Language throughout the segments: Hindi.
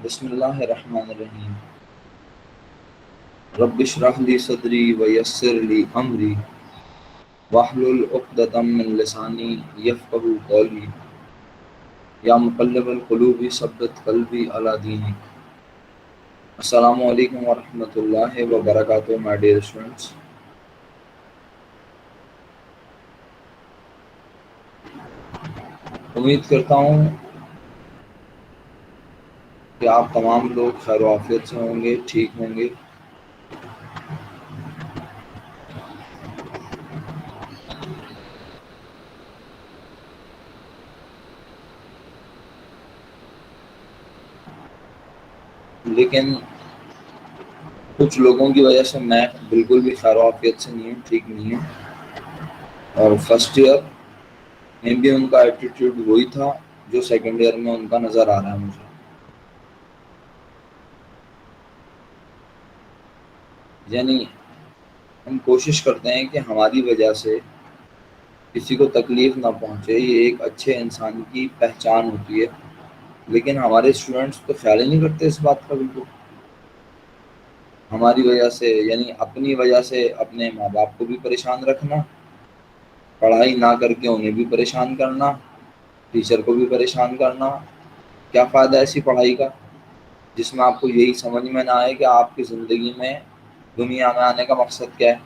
बिस्मिल्लाहिर्रहमानिर्रहीम। रब्बिश्रह ली सदरी व यस्सिर ली अमरी वहलुल उक़दतम मिन लिसानी यफ़क़हू क़ौली। या मुक़ल्लिबल क़ुलूबि सब्बित क़ल्बी अला दीनिक। अस्सलामु अलैकुम व रहमतुल्लाहि व बरकातुहू माय डियर स्टूडेंट्स। उम्मीद करता हूँ कि आप तमाम लोग खैर आफियत से होंगे, ठीक होंगे। लेकिन कुछ लोगों की वजह से मैं बिल्कुल भी खैर आफियत से नहीं हूँ, ठीक नहीं हूँ। और फर्स्ट ईयर में भी उनका एटीट्यूड वही था जो सेकेंड ईयर में उनका नज़र आ रहा है मुझे। यानी हम कोशिश करते हैं कि हमारी वजह से किसी को तकलीफ़ ना पहुँचे, ये एक अच्छे इंसान की पहचान होती है। लेकिन हमारे स्टूडेंट्स तो ख्याल ही नहीं करते इस बात का बिल्कुल। हमारी वजह से यानी अपनी वजह से अपने माँ बाप को भी परेशान रखना, पढ़ाई ना करके उन्हें भी परेशान करना, टीचर को भी परेशान करना। क्या फ़ायदा ऐसी पढ़ाई का जिसमें आपको यही समझ में ना आए कि आपकी ज़िंदगी में दुनिया में आने का मकसद क्या है।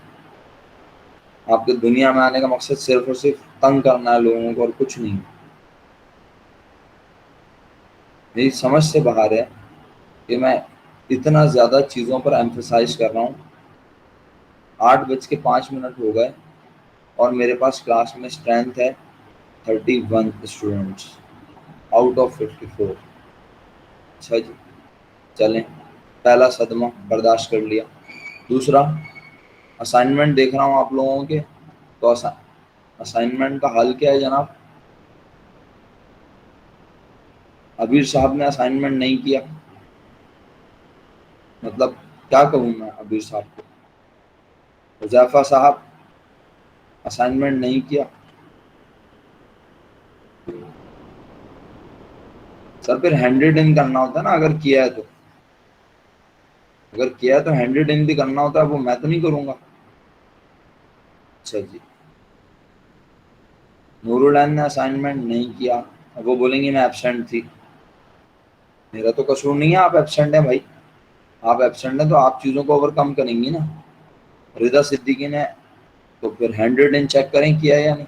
आपके दुनिया में आने का मकसद सिर्फ और सिर्फ तंग करना है लोगों को और कुछ नहीं। मेरी समझ से बाहर है कि मैं इतना ज़्यादा चीज़ों पर एम्फसाइज कर रहा हूँ। 8:05 हो गए और मेरे पास क्लास में स्ट्रेंथ है 31 स्टूडेंट्स आउट ऑफ 54। अच्छा जी, चलें, पहला सदमा बर्दाश्त कर लिया। दूसरा, असाइनमेंट देख रहा हूँ आप लोगों के, तो असाइनमेंट का हल क्या है जनाब? अबीर साहब ने असाइनमेंट नहीं किया, मतलब क्या कहूँ मैं अबीर साहब को? हुज़ैफा साहब असाइनमेंट नहीं किया। सर फिर हैंडेड इन करना होता है ना, अगर किया है तो। अगर किया है तो हैंडेड इन भी करना होता है, वो मैं तो नहीं करूँगा। अच्छा जी, नूरुलैन ने असाइनमेंट नहीं किया। अब वो बोलेंगे मैं एब्सेंट थी। मेरा तो कसूर नहीं है, आप एब्सेंट हैं भाई। आप एब्सेंट हैं तो आप चीज़ों को ओवरकम करेंगी ना। रिदा सिद्दीकी ने, तो फिर हैंडेड इन चेक करें किया या नहीं।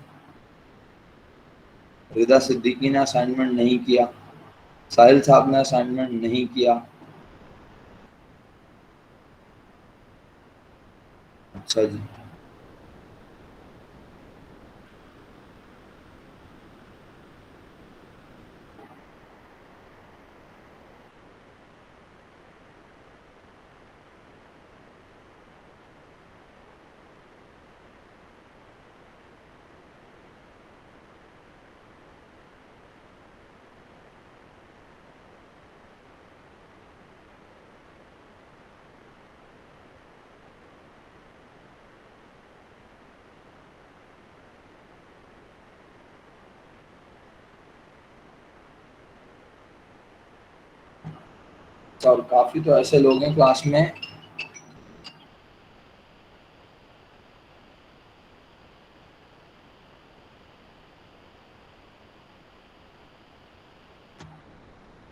रिदा सिद्दीकी ने असाइनमेंट नहीं किया, साहिल साहब ने असाइनमेंट नहीं किया। अच्छा जी, और काफ़ी तो ऐसे लोग हैं क्लास में।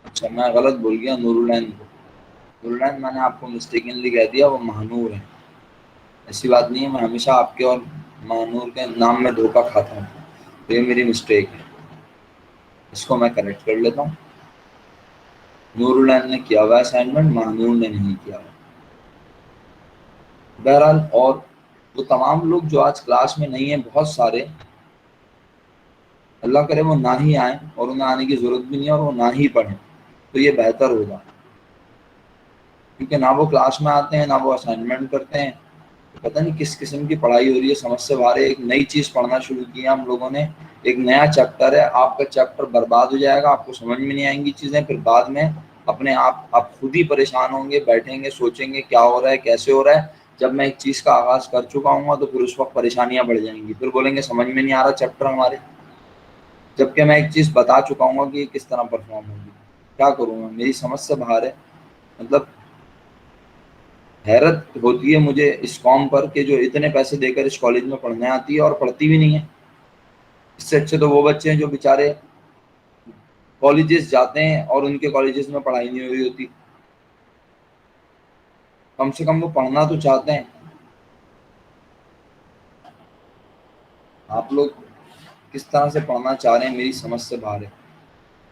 अच्छा, मैं गलत बोल गया नूरुलैन को। नूरुलैन मैंने आपको मिस्टेकनली कह दिया, वो महानूर है। ऐसी बात नहीं है, मैं हमेशा आपके और महानूर के नाम में धोखा खाता हूँ, तो ये मेरी मिस्टेक है, इसको मैं करेक्ट कर लेता हूँ। नूरुलैन ने किया हुआ असाइनमेंट, महानूर ने नहीं किया हुआ। बहरहाल, और वो तमाम लोग जो आज क्लास में नहीं है, बहुत सारे, अल्लाह करे वो ना ही आए और उन्हें आने की ज़रूरत भी नहीं है और वो ना ही पढ़ें, तो ये बेहतर होगा। क्योंकि ना वो क्लास में आते हैं, ना वो असाइनमेंट करते हैं। तो पता नहीं किस किस्म की पढ़ाई हो रही है, समझ से बाहर है। एक नई चीज़ पढ़ना शुरू किया हम लोगों ने, एक नया चैप्टर है। आपका चैप्टर बर्बाद हो जाएगा, आपको समझ में नहीं आएंगी चीज़ें। फिर बाद में अपने आप खुद ही परेशान होंगे, बैठेंगे, सोचेंगे क्या हो रहा है, कैसे हो रहा है। जब मैं एक चीज़ का आगाज़ कर चुका हूँ तो फिर उस वक्त परेशानियाँ बढ़ जाएंगी, फिर बोलेंगे समझ में नहीं आ रहा चैप्टर हमारे, जबकि मैं एक चीज़ बता चुका हूँ कि किस तरह परफॉर्म होगी। क्या करूँ मैं, मेरी समझ से बाहर है। मतलब हैरत होती है मुझे इस कौम पर कि जो इतने पैसे देकर इस कॉलेज में पढ़ने आती है और पढ़ती भी नहीं है। इससे अच्छे तो वो बच्चे हैं जो बेचारे कॉलेजेस जाते हैं और उनके कॉलेजेस में पढ़ाई नहीं हो रही होती। कम से कम वो पढ़ना तो चाहते हैं। आप लोग किस तरह से पढ़ना चाह रहे हैं मेरी समझ से बाहर है।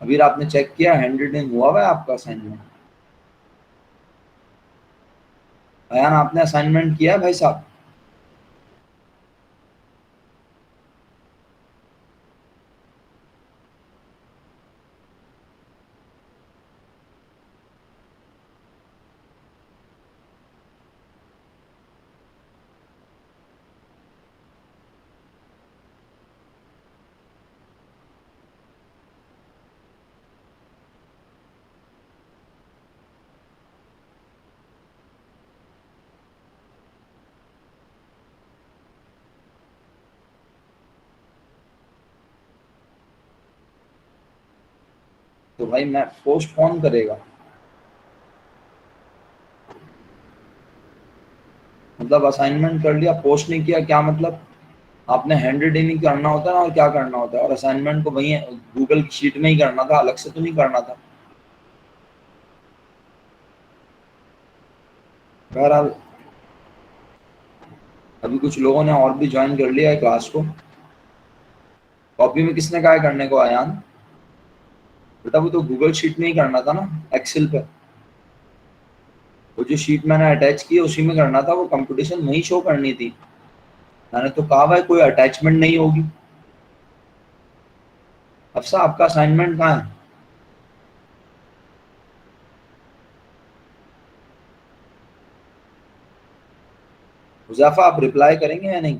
अभी आपने चेक किया, हैंड रिटन हुआ है आपका असाइनमेंट? अयान आपने असाइनमेंट किया है भाई साहब? तो भाई मैं पोस्टपोन करेगा, मतलब असाइनमेंट कर लिया पोस्ट नहीं किया, क्या मतलब? आपने हैंड रिटन ही करना होता है ना, और क्या करना होता है? और असाइनमेंट को वही गूगल शीट में ही करना था, अलग से तो नहीं करना था। बहरहाल अभी कुछ लोगों ने और भी ज्वाइन कर लिया है क्लास को। कॉपी में किसने कहा है करने को अयान? बेटा वो तो गूगल शीट में ही करना था ना, एक्सेल पे। वो जो शीट मैंने अटैच की है उसी में करना था, वो कंपटीशन वही शो करनी थी। मैंने तो कहा भाई कोई अटैचमेंट नहीं होगी। अफसा आपका असाइनमेंट कहाँ है? हुज़ैफा आप रिप्लाई करेंगे या नहीं?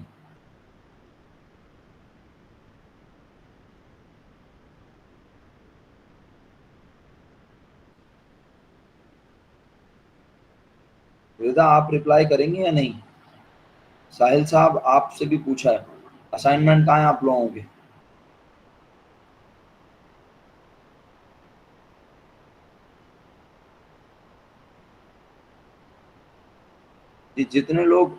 रिदा आप रिप्लाई करेंगे या नहीं? साहिल साहब आपसे भी पूछा है, असाइनमेंट कहाँ है आप लोगों के? जितने लोग,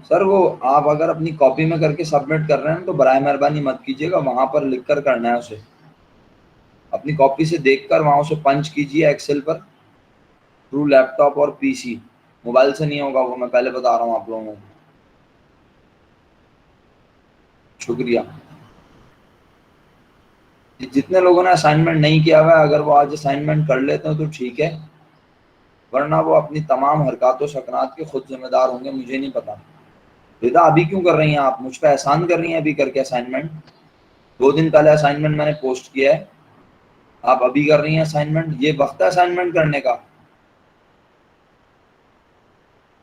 सर वो आप अगर अपनी कॉपी में करके सबमिट कर रहे हैं तो बराए मेहरबानी मत कीजिएगा, वहां पर लिख कर करना है उसे। अपनी कॉपी से देखकर वहां उसे पंच कीजिए एक्सेल पर, थ्रू लैपटॉप और पीसी। मोबाइल से नहीं होगा वो, मैं पहले बता रहा हूँ आप लोगों को। शुक्रिया। जितने लोगों ने असाइनमेंट नहीं किया हुआ है, अगर वो आज असाइनमेंट कर लेते हैं तो ठीक है, वरना वो अपनी तमाम हरकतों सकनात के खुद जिम्मेदार होंगे, मुझे नहीं पता। बेटा अभी क्यों कर रही हैं आप, मुझ पर एहसान कर रही हैं अभी करके असाइनमेंट? 2 दिन पहले असाइनमेंट मैंने पोस्ट किया है, आप अभी कर रही हैं असाइनमेंट? ये वक्त है असाइनमेंट करने का?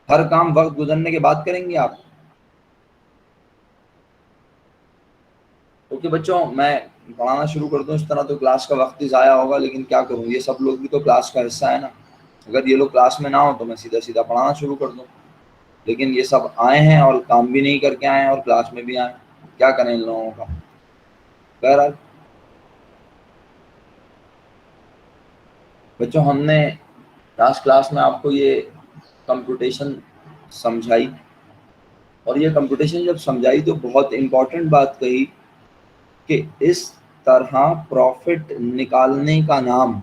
हर काम वक्त गुजरने के बाद करेंगे आप? ओके बच्चों, मैं पढ़ाना शुरू कर दूं इस तरह तो क्लास का वक्त ही ज़ाया होगा, लेकिन क्या करूं, ये सब लोग भी तो क्लास का हिस्सा है ना। अगर ये लोग क्लास में ना हो तो मैं सीधा सीधा पढ़ाना शुरू कर दूं, लेकिन ये सब आए हैं और काम भी नहीं करके आए हैं और क्लास में भी आए, क्या करें इन लोगों का। बहरहाल बच्चों, हमने लास्ट क्लास में आपको ये कंप्यूटेशन समझाई, और ये कंप्यूटेशन जब समझाई तो बहुत इंपॉर्टेंट बात कही कि इस तरह प्रॉफिट निकालने का नाम,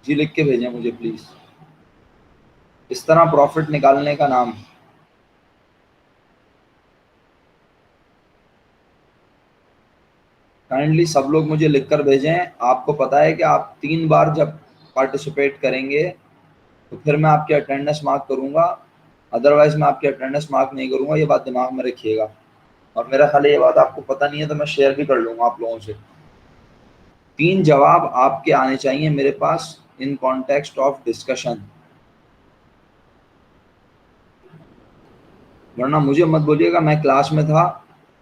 जी लिख के भेजें मुझे प्लीज, इस तरह प्रॉफिट निकालने का नाम। काइंडली सब लोग मुझे लिखकर भेजें। आपको पता है कि आप 3 बार जब पार्टिसिपेट करेंगे तो फिर मैं आपके अटेंडेंस मार्क करूंगा, अदरवाइज मैं आपके अटेंडेंस मार्क नहीं करूंगा, ये बात दिमाग में रखिएगा। और मेरा ख्याल है ये बात आपको पता नहीं है तो मैं शेयर भी कर लूंगा आप लोगों से। 3 जवाब आपके आने चाहिए मेरे पास इन कॉन्टेक्स्ट ऑफ डिस्कशन, वरना मुझे मत बोलिएगा मैं क्लास में था।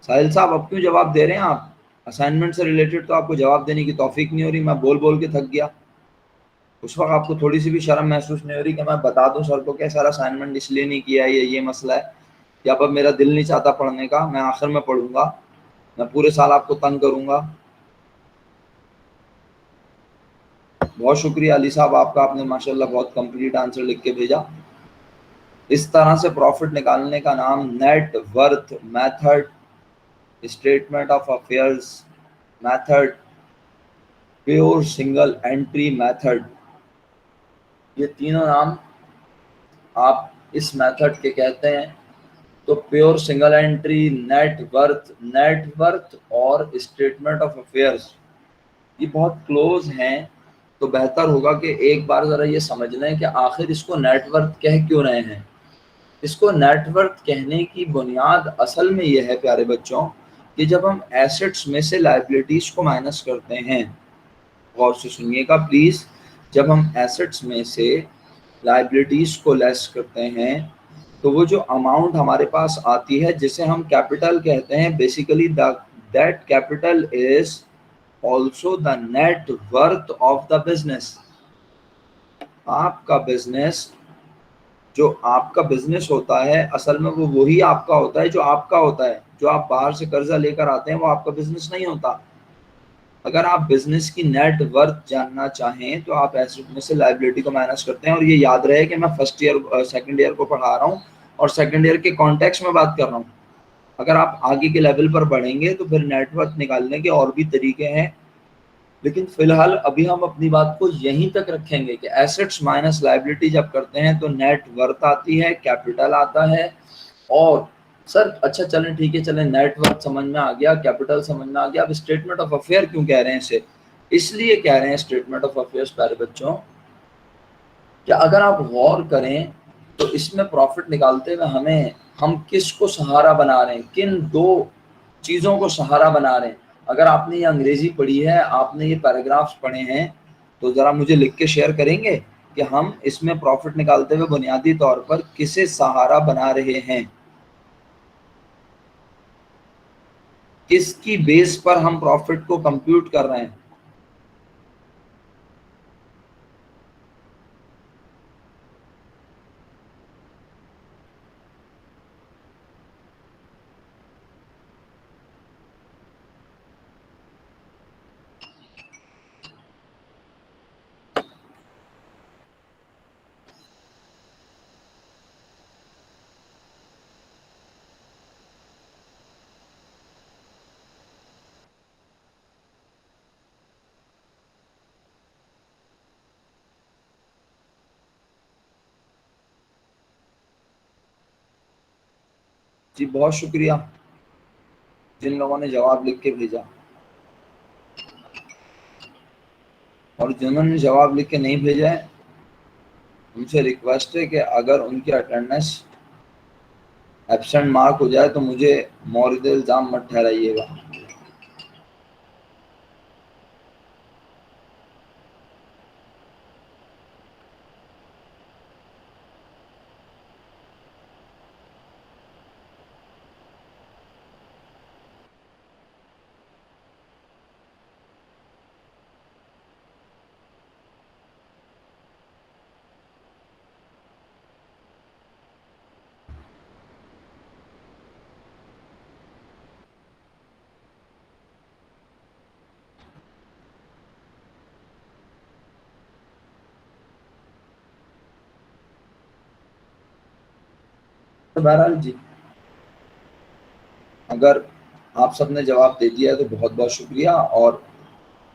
साहिल साहब अब क्यों जवाब दे रहे हैं आप? असाइनमेंट से रिलेटेड तो आपको जवाब देने की तौफीक नहीं हो रही, मैं बोल बोल के थक गया। उस वक्त आपको थोड़ी सी भी शर्म महसूस नहीं हो रही कि मैं बता दूं सर को कि सर असाइनमेंट इसलिए नहीं किया, ये मसला है, या अब मेरा दिल नहीं चाहता पढ़ने का, मैं आखिर में पढ़ूंगा। मैं पूरे साल आपको तंग करूंगा? बहुत शुक्रिया अली साहब आपका, आपने माशाल्लाह बहुत कंप्लीट आंसर लिख के भेजा। इस तरह से प्रॉफिट निकालने का नाम net worth method, statement of affairs method, pure single entry method, ये तीनों नाम आप इस मेथड के कहते हैं। तो pure single entry, net worth और स्टेटमेंट ऑफ अफेयर्स ये बहुत क्लोज हैं। तो बेहतर होगा कि एक बार ज़रा ये समझ लें कि आखिर इसको नेटवर्थ कह क्यों रहे हैं। इसको नेटवर्थ कहने की बुनियाद असल में ये है प्यारे बच्चों कि जब हम एसेट्स में से लायबिलिटीज़ को माइनस करते हैं, गौर से सुनिएगा प्लीज़, जब हम एसेट्स में से लायबिलिटीज़ को लेस करते हैं तो वो जो अमाउंट हमारे पास आती है जिसे हम कैपिटल कहते हैं, basically that capital is also the net worth of the business. आपका बिजनेस, जो आपका बिजनेस होता है असल में वो वही आपका होता है जो आपका होता है। जो आप बाहर से कर्जा लेकर आते हैं वो आपका बिजनेस नहीं होता। अगर आप बिजनेस की नेट वर्थ जानना चाहें तो आप एसेट में से लायबिलिटी को माइनस करते हैं। और ये याद रहे कि मैं फर्स्ट ईयर सेकंड ईयर को पढ़ा रहा हूँ और सेकंड ईयर के कॉन्टेक्स्ट में बात कर रहा हूँ। अगर आप आगे के लेवल पर बढ़ेंगे तो फिर नेटवर्थ निकालने के और भी तरीके हैं, लेकिन फिलहाल अभी हम अपनी बात को यहीं तक रखेंगे कि एसेट्स माइनस लायबिलिटी जब करते हैं तो नेट वर्थ आती है, कैपिटल आता है। और सर अच्छा चलें ठीक है, चलें नेट वर्थ समझ में आ गया, कैपिटल समझ में आ गया, अब स्टेटमेंट ऑफ अफेयर क्यों कह रहे हैं इसे? इसलिए कह रहे हैं स्टेटमेंट ऑफ अफेयर्स प्यारे बच्चों कि अगर आप गौर करें तो इसमें प्रॉफिट निकालते हुए हम किसको सहारा बना रहे हैं, किन दो चीज़ों को सहारा बना रहे हैं। अगर आपने ये अंग्रेजी पढ़ी है, आपने ये पैराग्राफ्स पढ़े हैं, तो ज़रा मुझे लिख के शेयर करेंगे कि हम इसमें प्रॉफिट निकालते हुए बुनियादी तौर पर किसे सहारा बना रहे हैं, किसकी बेस पर हम प्रॉफिट को कंप्यूट कर रहे हैं। जी बहुत शुक्रिया जिन लोगों ने जवाब लिख के भेजा, और जिन्होंने जवाब लिख के नहीं भेजा है उनसे रिक्वेस्ट है कि अगर उनकी अटेंडेंस एब्सेंट मार्क हो जाए तो मुझे मौरिद इल्ज़ाम मत ठहराइएगा। तो बहरहाल जी, अगर आप सब ने जवाब दे दिया है तो बहुत बहुत शुक्रिया। और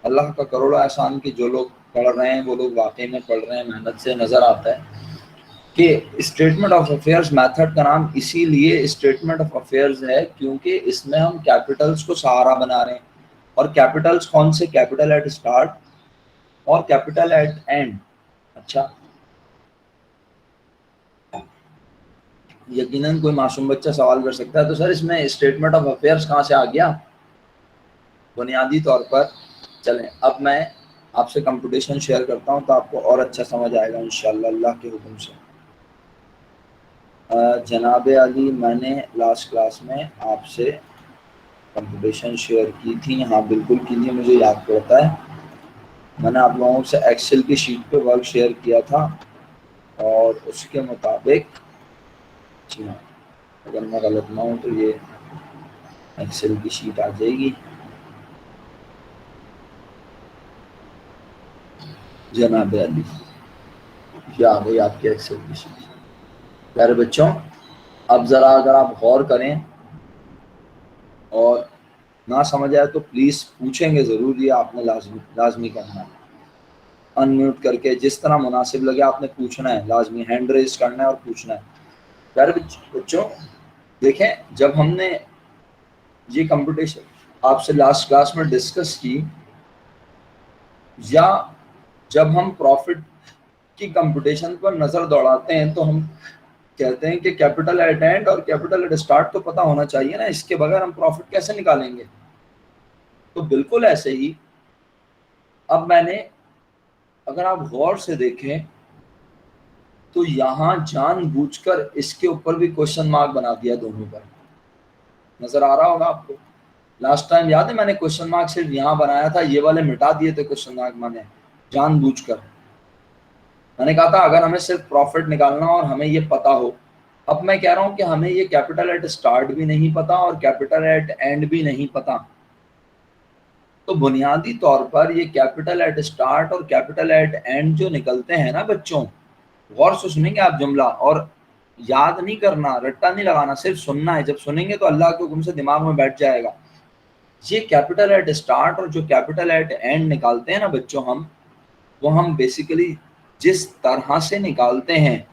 अल्लाह का करोड़ों एहसान कि जो लोग पढ़ रहे हैं वो लोग वाकई में पढ़ रहे हैं, मेहनत से नज़र आता है कि स्टेटमेंट ऑफ अफेयर्स मेथड का नाम इसीलिए स्टेटमेंट ऑफ अफेयर्स है क्योंकि इसमें हम कैपिटल्स को सहारा बना रहे हैं। और कैपिटल्स कौन से? कैपिटल एट स्टार्ट और कैपिटल एट एंड। अच्छा, यकीनन कोई मासूम बच्चा सवाल कर सकता है तो सर इसमें स्टेटमेंट ऑफ अफेयर्स कहाँ से आ गया? बुनियादी तौर पर चलें अब मैं आपसे कंप्यूटेशन शेयर करता हूँ तो आपको और अच्छा समझ आएगा इंशाल्लाह अल्लाह के हुक्म से। जनाब अली, मैंने लास्ट क्लास में आपसे कंप्यूटेशन शेयर की थी, हाँ बिल्कुल की थी, मुझे याद पड़ता है। मैंने आप लोगों से एक्सेल की शीट पे वर्क शेयर किया था और उसके मुताबिक, जी हाँ, अगर मैं गलत ना हूँ तो ये एक्सेल की शीट आ जाएगी। जनाब अली, ये आ गई आपकी एक्सेल की शीट। प्यारे बच्चों, अब जरा अगर आप गौर करें और ना समझ आए तो प्लीज पूछेंगे जरूर, ये आपने लाजमी लाजमी करना है। अनम्यूट करके जिस तरह मुनासिब लगे आपने पूछना है, लाजमी हैंड रेज करना है और पूछना है। प्यारे बच्चों देखें, जब हमने ये कंप्यूटेशन आपसे लास्ट क्लास में डिस्कस की, या जब हम प्रॉफिट की कंप्यूटेशन पर नजर दौड़ाते हैं तो हम कहते हैं कि कैपिटल एट एंड और कैपिटल एट स्टार्ट तो पता होना चाहिए ना, इसके बगैर हम प्रॉफिट कैसे निकालेंगे। तो बिल्कुल ऐसे ही अब मैंने, अगर आप गौर से देखें तो यहां जानबूझकर इसके ऊपर भी क्वेश्चन मार्क बना दिया दोनों पर। नजर आ रहा होगा आपको। लास्ट टाइम याद है मैंने क्वेश्चन मार्क सिर्फ यहां बनाया था, ये वाले मिटा दिए थे क्वेश्चन मार्क मैंने जानबूझकर। मैंने कहा था अगर हमें सिर्फ प्रॉफिट निकालना और हमें ये पता हो। अब मैं कह रहा हूं कि हमें ये कैपिटल एट स्टार्ट भी नहीं पता और कैपिटल एट एंड भी नहीं पता। तो बुनियादी तौर पर ये कैपिटल एट स्टार्ट और कैपिटल एट एंड जो निकलते हैं ना बच्चों, गौर से सुनेंगे आप जुमला, और याद नहीं करना, रट्टा नहीं लगाना, सिर्फ सुनना है। जब सुनेंगे तो अल्लाह के हुक्म से दिमाग में बैठ जाएगा। ये कैपिटल एट स्टार्ट और जो कैपिटल एट एंड निकालते हैं ना बच्चों वो हम बेसिकली जिस तरह से निकालते हैं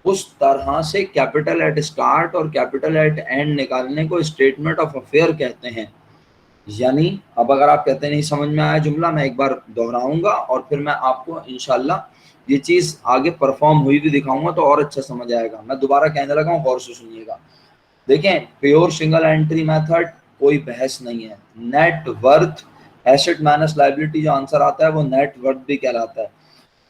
उस तरह से कैपिटल एट स्टार्ट और कैपिटल एट एंड निकालने को स्टेटमेंट ऑफ अफेयर कहते हैं। यानी अब अगर आप कहते हैं नहीं समझ में आया जुमला, मैं एक बार दोहराऊंगा और फिर मैं आपको इंशाल्लाह ये चीज आगे परफॉर्म हुई भी दिखाऊंगा तो और अच्छा समझ आएगा। मैं दोबारा कहने लगा हूँ, गौर से सुनिएगा। देखें, प्योर सिंगल एंट्री मेथड कोई बहस नहीं है। Net worth asset minus liability जो आंसर आता है वो नेट वर्थ भी कहलाता है।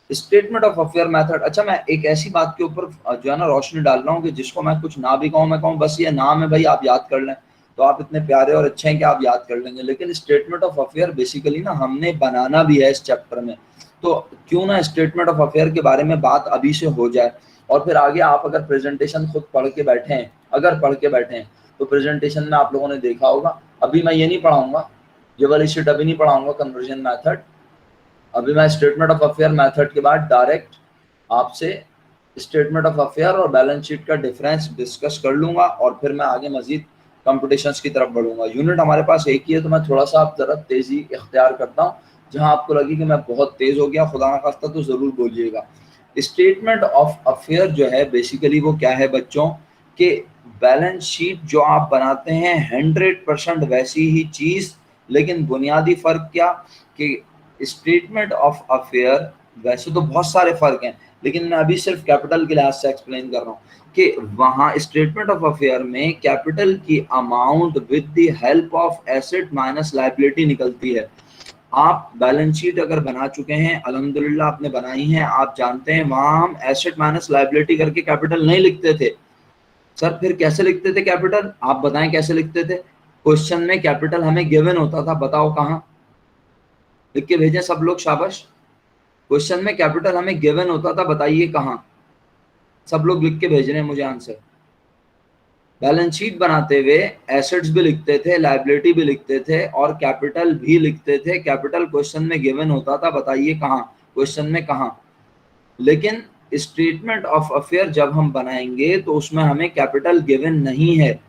स्टेटमेंट ऑफ अफेयर मेथड, अच्छा मैं एक ऐसी बात के ऊपर जो है ना रोशनी डाल रहा हूँ कि जिसको मैं कुछ ना भी कहूँ, मैं कहूँ बस ये नाम है भाई आप याद कर लें, तो आप इतने प्यारे और अच्छे हैं कि आप याद कर लेंगे। लेकिन स्टेटमेंट ऑफ अफेयर बेसिकली ना हमने बनाना भी है इस चैप्टर में, तो क्यों ना स्टेटमेंट ऑफ अफेयर के बारे में बात अभी से हो जाए। और फिर आगे आप अगर प्रेजेंटेशन खुद पढ़ के बैठे हैं, अगर पढ़ के बैठे हैं तो प्रेजेंटेशन में आप लोगों ने देखा होगा, अभी मैं ये नहीं पढ़ाऊंगा, ये वाली शीट अभी नहीं पढ़ाऊंगा कन्वर्जन मैथड। अभी मैं स्टेटमेंट ऑफ अफेयर मेथड के बाद डायरेक्ट आपसे स्टेटमेंट ऑफ अफेयर और बैलेंस शीट का डिफरेंस डिस्कस कर लूंगा और फिर मैं आगे मजीद कंपटीशंस की तरफ बढ़ूंगा। यूनिट हमारे पास एक ही है तो मैं थोड़ा सा आप जरा तेजी इख्तियार करता हूँ, जहां आपको लगे कि मैं बहुत तेज हो गया खुदा ना खास्ता तो जरूर बोलिएगा। स्टेटमेंट ऑफ अफेयर जो है बेसिकली वो क्या है बच्चों, कि बैलेंस शीट जो आप बनाते हैं 100% वैसी ही चीज, लेकिन बुनियादी फर्क क्या कि स्टेटमेंट ऑफ अफेयर, वैसे तो बहुत सारे फर्क हैं लेकिन मैं अभी सिर्फ कैपिटल के लिहाज से एक्सप्लेन कर रहा हूँ कि वहाँ स्टेटमेंट ऑफ अफेयर में कैपिटल की amount with the help of asset minus liability निकलती है। आप बैलेंस शीट अगर बना चुके हैं, अल्हम्दुलिल्लाह आपने बनाई है, आप जानते हैं वहाँ हम एसेट माइनस लायबिलिटी करके कैपिटल नहीं लिखते थे। सर फिर कैसे लिखते थे कैपिटल, आप बताएं कैसे लिखते थे। क्वेश्चन में कैपिटल हमें गिवन होता था, बताओ कहाँ, लिख के भेजें सब लोग, शाबाश। क्वेश्चन में कैपिटल हमें गिवन होता था, बताइए कहाँ। सब लोग लिख के भेज रहे हैं मुझे आंसर। बैलेंस शीट बनाते हुए एसेट्स भी लिखते थे, लायबिलिटी भी लिखते थे और कैपिटल भी लिखते थे। कैपिटल क्वेश्चन में गिवन होता था, बताइए कहाँ, क्वेश्चन में कहाँ। लेकिन स्टेटमेंट ऑफ अफेयर जब हम बनाएंगे तो उसमें हमें कैपिटल गिवन नहीं है।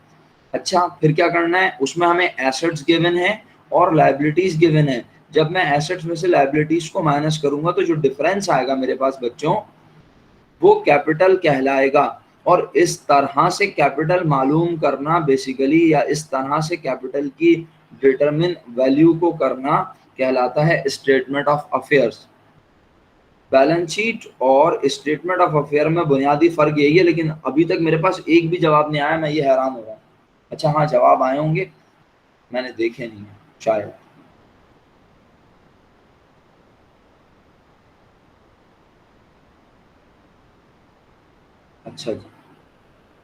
अच्छा फिर क्या करना है, उसमें हमें एसेट्स गिवन है और लायबिलिटीज गिवन है। जब मैं एसेट्स में से लायबिलिटीज को माइनस करूंगा तो जो डिफरेंस आएगा मेरे पास बच्चों वो कैपिटल कहलाएगा। और इस तरह से कैपिटल मालूम करना बेसिकली, या इस तरह से कैपिटल की डिटरमिन वैल्यू को करना कहलाता है statement of affairs. Balance sheet और स्टेटमेंट ऑफ अफेयर में बुनियादी फर्क यही है, लेकिन अभी तक मेरे पास एक भी जवाब नहीं आया, मैं ये हैरान हो रहा हूँ। अच्छा हाँ जवाब आए होंगे, मैंने देखे नहीं है शायद। अच्छा जी,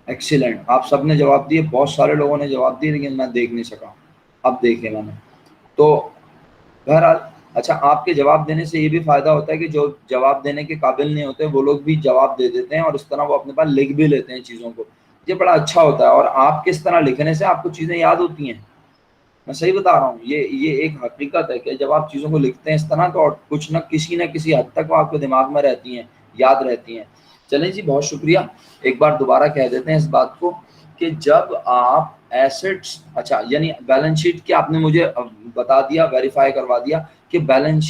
एक्सीलेंट, आप सबने जवाब दिए, बहुत सारे लोगों ने जवाब दिए लेकिन मैं देख नहीं सका, अब देखे मैंने तो। बहरहाल अच्छा, आपके जवाब देने से ये भी फायदा होता है कि जो जवाब देने के काबिल नहीं होते वो लोग भी जवाब दे देते हैं और इस तरह वो अपने पास लिख भी लेते हैं चीज़ों को। ये बड़ा अच्छा होता है और आप किस तरह लिखने से आपको चीज़ें याद होती हैं। मैं सही बता रहा हूँ, ये एक हकीकत है कि जब आप चीज़ों को लिखते हैं इस तरह तो कुछ न किसी हद तक वो आपके दिमाग में रहती हैं, याद रहती हैं। चलें जी, बहुत शुक्रिया। एक बार दोबारा कह देते हैं इस बात को कि जब आप एसेट्स, अच्छा यानी बैलेंस शीट की आपने मुझे बता दिया, वेरीफाई करवा दिया कि बैलेंस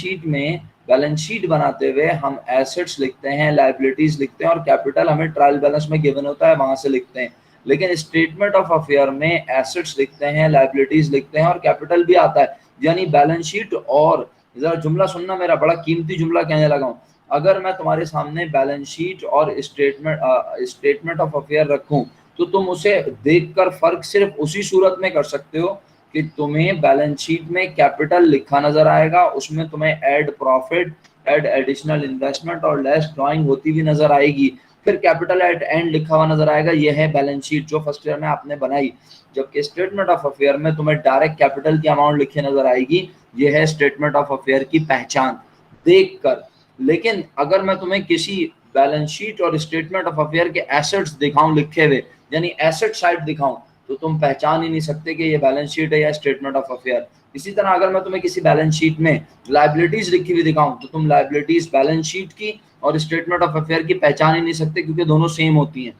शीट बनाते हुए हम एसेट्स लिखते हैं, लायबिलिटीज लिखते हैं और कैपिटल हमें ट्रायल बैलेंस में गिवन होता है, वहां से लिखते हैं। लेकिन स्टेटमेंट ऑफ अफेयर में एसेट्स लिखते हैं, लायबिलिटीज लिखते हैं और कैपिटल भी आता है। यानी बैलेंस शीट, और जरा जुमला सुनना, मेरा बड़ा कीमती जुमला कहने लगा हूँ। अगर मैं तुम्हारे सामने बैलेंस शीट और स्टेटमेंट ऑफ अफेयर रखूं तो तुम उसे देखकर फर्क सिर्फ उसी सूरत में कर सकते हो कि तुम्हें बैलेंस शीट में कैपिटल लिखा नजर आएगा, उसमें तुम्हें add profit, add additional investment और लेस ड्राइंग होती हुई नजर आएगी। फिर कैपिटल एट एंड लिखा हुआ नजर आएगा। यह है बैलेंस शीट जो फर्स्ट ईयर में आपने बनाई। जबकि स्टेटमेंट ऑफ अफेयर में तुम्हें डायरेक्ट कैपिटल की अमाउंट लिखी नजर आएगी। यह है स्टेटमेंट ऑफ अफेयर की पहचान, देखकर। लेकिन अगर मैं तुम्हें किसी बैलेंस शीट और स्टेटमेंट ऑफ अफेयर के एसेट्स दिखाऊं लिखे हुए, यानी एसेट साइड दिखाऊं, तो तुम पहचान ही नहीं सकते कि ये बैलेंस शीट है या स्टेटमेंट ऑफ अफेयर। इसी तरह अगर मैं तुम्हें किसी बैलेंस शीट में लायबिलिटीज लिखी हुई दिखाऊं तो तुम लायबिलिटीज बैलेंस शीट की और स्टेटमेंट ऑफ अफेयर की पहचान ही नहीं सकते, क्योंकि दोनों सेम होती हैं।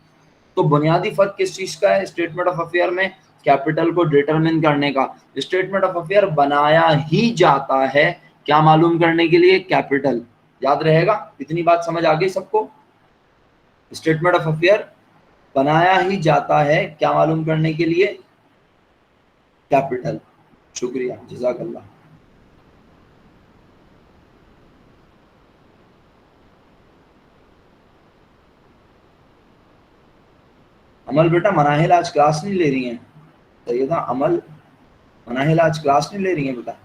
तो बुनियादी फर्क किस चीज का है स्टेटमेंट ऑफ अफेयर में? कैपिटल को डिटरमिन करने का। स्टेटमेंट ऑफ अफेयर बनाया ही जाता है क्या मालूम करने के लिए? कैपिटल। याद रहेगा? इतनी बात समझ आ गई सबको? स्टेटमेंट ऑफ अफेयर बनाया ही जाता है क्या मालूम करने के लिए? कैपिटल। शुक्रिया, जज़ाकल्लाह। अमल बेटा, मनाहिल आज क्लास नहीं ले रही हैं। सैयदा अमल, मनाहिल आज क्लास नहीं ले रही हैं बेटा।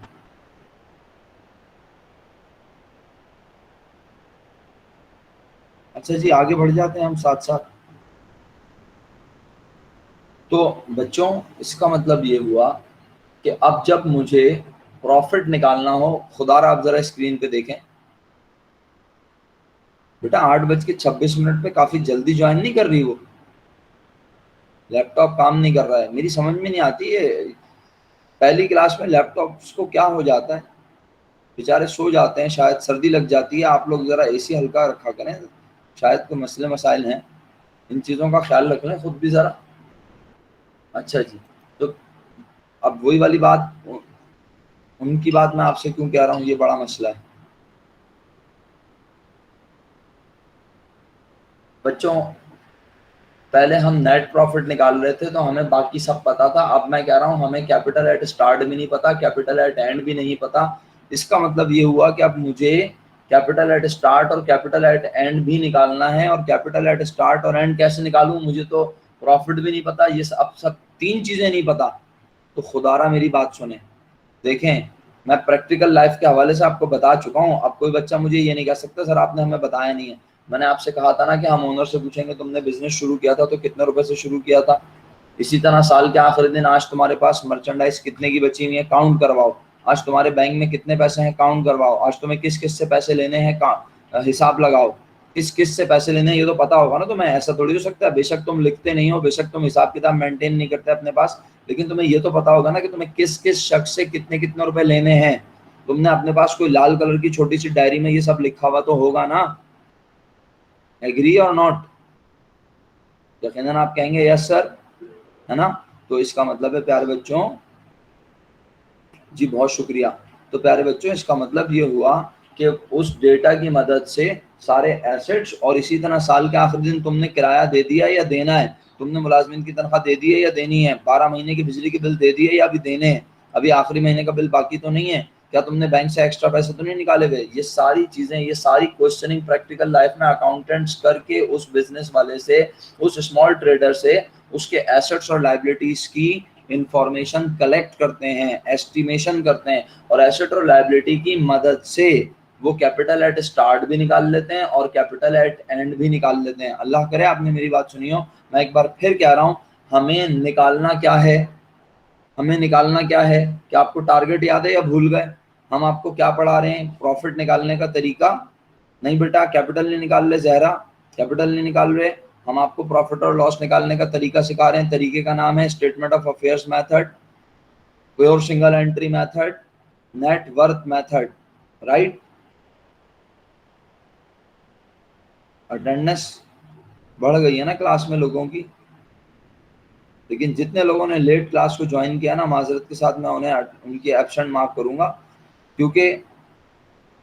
अच्छा जी, आगे बढ़ जाते हैं हम साथ साथ। तो बच्चों, इसका मतलब ये हुआ कि अब जब मुझे प्रॉफिट निकालना हो, खुदारा आप जरा स्क्रीन पे देखें बेटा, 8:26 पे काफी जल्दी ज्वाइन नहीं कर रही वो। लैपटॉप काम नहीं कर रहा है, मेरी समझ में नहीं आती है। पहली क्लास में लैपटॉप को क्या हो जाता है, बेचारे सो जाते हैं, शायद सर्दी लग जाती है। आप लोग जरा एसी हल्का रखा करें, शायद कोई मसले मसाइल हैं, इन चीज़ों का ख्याल रख लें खुद भी ज़रा। अच्छा जी, तो अब वही वाली बात, उनकी बात मैं आपसे क्यों कह रहा हूँ, ये बड़ा मसला है बच्चों। पहले हम नेट प्रॉफिट निकाल रहे थे तो हमें बाकी सब पता था। अब मैं कह रहा हूँ हमें कैपिटल एट स्टार्ट भी नहीं पता, कैपिटल एट एंड भी नहीं पता। इसका मतलब ये हुआ कि अब मुझे कैपिटल एट स्टार्ट और कैपिटल एट एंड भी निकालना है। और कैपिटल एट स्टार्ट और एंड कैसे निकालूं? मुझे तो प्रॉफिट भी नहीं पता, ये सब तीन चीजें नहीं पता। तो खुदारा मेरी बात सुने, देखें, मैं प्रैक्टिकल लाइफ के हवाले से आपको बता चुका हूँ। अब कोई बच्चा मुझे ये नहीं कह सकता सर आपने हमें बताया नहीं है। मैंने आपसे कहा था ना कि हम ओनर से पूछेंगे तुमने बिजनेस शुरू किया था तो कितने रुपए से शुरू किया था। इसी तरह साल के आखिरी दिन आज तुम्हारे पास मर्चेंडाइज कितने की बची हुई है, काउंट करवाओ। आज तुम्हारे बैंक में कितने पैसे हैं, काउंट करवाओ। आज तुम्हें किस किस से पैसे लेने हैं, हिसाब लगाओ। किस किस से पैसे लेने हैं ये तो पता होगा ना तुम्हें। ऐसा थोड़ी हो सकता है, बेशक तुम लिखते नहीं हो, बेशक तुम हिसाब किताब मेंटेन नहीं करते अपने पास, लेकिन तुम्हें ये तो पता होगा ना कि तुम्हें किस किस शख्स से कितने कितने रुपए लेने हैं। तुमने अपने पास कोई लाल कलर की छोटी सी डायरी में ये सब लिखा हुआ तो होगा ना। एग्री और नॉट? यकीनन आप कहेंगे यस सर, है ना। तो इसका मतलब है प्यारे बच्चों, जी बहुत शुक्रिया। तो प्यारे बच्चों, इसका मतलब ये हुआ कि उस डेटा की मदद से सारे एसेट्स, और इसी तरह साल के आखिरी दिन तुमने किराया दे दिया या देना है, तुमने मुलाजमिन की तनख्वाह दे दी है या देनी है, 12 महीने की बिजली के बिल दे दिए या अभी देने हैं, अभी आखिरी महीने का बिल बाकी तो नहीं है, क्या तुमने बैंक से एक्स्ट्रा पैसे तो नहीं निकाले हुए। ये सारी चीजें, ये सारी क्वेश्चनिंग प्रैक्टिकल लाइफ में अकाउंटेंट्स करके उस बिजनेस वाले से, उस स्मॉल ट्रेडर से उसके एसेट्स और लायबिलिटीज की इंफॉर्मेशन कलेक्ट करते हैं, एस्टिमेशन करते हैं, और एसेट और लायबिलिटी की मदद से वो कैपिटल एट स्टार्ट भी निकाल लेते हैं और कैपिटल एट एंड भी निकाल लेते हैं। अल्लाह करे आपने मेरी बात सुनी हो। मैं एक बार फिर कह रहा हूँ, हमें निकालना क्या है, हमें निकालना क्या है? क्या आपको टारगेट याद है या भूल गए? हम आपको क्या पढ़ा रहे हैं? प्रॉफिट निकालने का तरीका नहीं बेटा, कैपिटल नहीं निकाल रहे जहरा, कैपिटल नहीं निकाल रहे। हम आपको प्रॉफिट और लॉस निकालने का तरीका सिखा रहे हैं। तरीके का नाम है statement of affairs method. Pure single entry method, net worth method, right. Attendance बढ़ गई है ना क्लास में लोगों की, लेकिन जितने लोगों ने लेट क्लास को ज्वाइन किया ना, माजरत के साथ मैं उन्हें उनकी एब्सेंट मार्क करूंगा, क्योंकि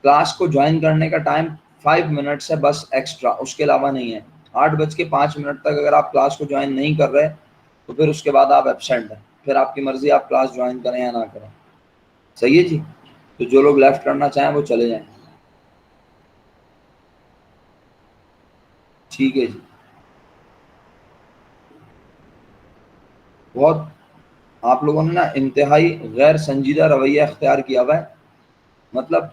क्लास को ज्वाइन करने का टाइम 5 मिनट्स है बस एक्स्ट्रा, उसके अलावा नहीं है। 8:05 तक अगर आप क्लास को ज्वाइन नहीं कर रहे तो फिर उसके बाद आप एब्सेंट हैं, फिर आपकी मर्जी आप क्लास ज्वाइन करें या ना करें। सही है जी। तो जो लोग लेफ्ट करना चाहें वो चले जाएं। ठीक है जी। बहुत आप लोगों ने ना इंतहाई गैर संजीदा रवैया अख्तियार किया हुआ है। मतलब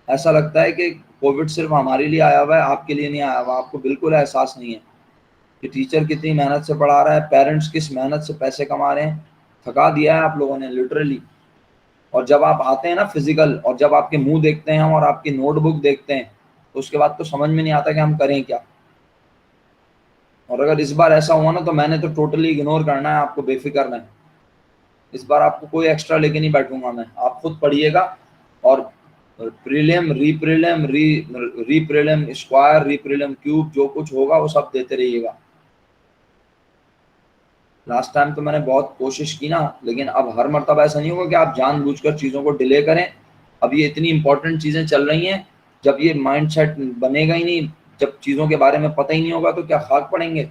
ऐसा लगता है कि कोविड सिर्फ हमारे लिए आया हुआ है, आपके लिए नहीं आया हुआ। आपको बिल्कुल एहसास नहीं है कि टीचर कितनी मेहनत से पढ़ा रहा है, पेरेंट्स किस मेहनत से पैसे कमा रहे हैं। थका दिया है आप लोगों ने लिटरली। और जब आप आते हैं ना फिजिकल, और जब आपके मुंह देखते हैं हम और आपकी नोटबुक देखते हैं, तो उसके बाद तो समझ में नहीं आता कि हम करें क्या। और अगर इस बार ऐसा हुआ ना तो मैंने तो टोटली इग्नोर करना है, आपको बेफिक्र में। इस बार आपको कोई एक्स्ट्रा लेके नहीं बैठूंगा मैं, आप खुद पढ़िएगा। और प्रीलिम, री प्रीलिम स्क्वायर, री प्रीलिम क्यूब, जो कुछ होगा वो सब देते रहिएगा। लास्ट टाइम तो मैंने बहुत कोशिश की ना, लेकिन अब हर मर्तबा ऐसा नहीं होगा कि आप जानबूझकर चीज़ों को डिले करें। अब ये इतनी इंपॉर्टेंट चीज़ें चल रही हैं, जब ये माइंडसेट बनेगा ही नहीं, जब चीज़ों के बारे में पता ही नहीं होगा तो क्या खाक पड़ेंगे।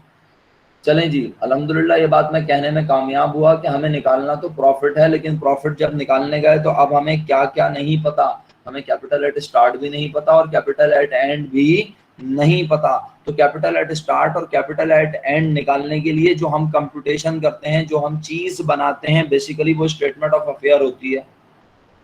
चलें जी, अल्हम्दुलिल्लाह ये बात मैं कहने में कामयाब हुआ कि हमें निकालना तो प्रॉफिट है, लेकिन प्रॉफिट जब निकालने गए तो अब हमें क्या क्या नहीं पता। हमें कैपिटल एट स्टार्ट भी नहीं पता और कैपिटल एट एंड भी नहीं पता। तो कैपिटल एट स्टार्ट और कैपिटल एट एंड निकालने के लिए जो हम कंप्यूटेशन करते हैं, जो हम चीज बनाते हैं, बेसिकली वो स्टेटमेंट ऑफ अफेयर होती है।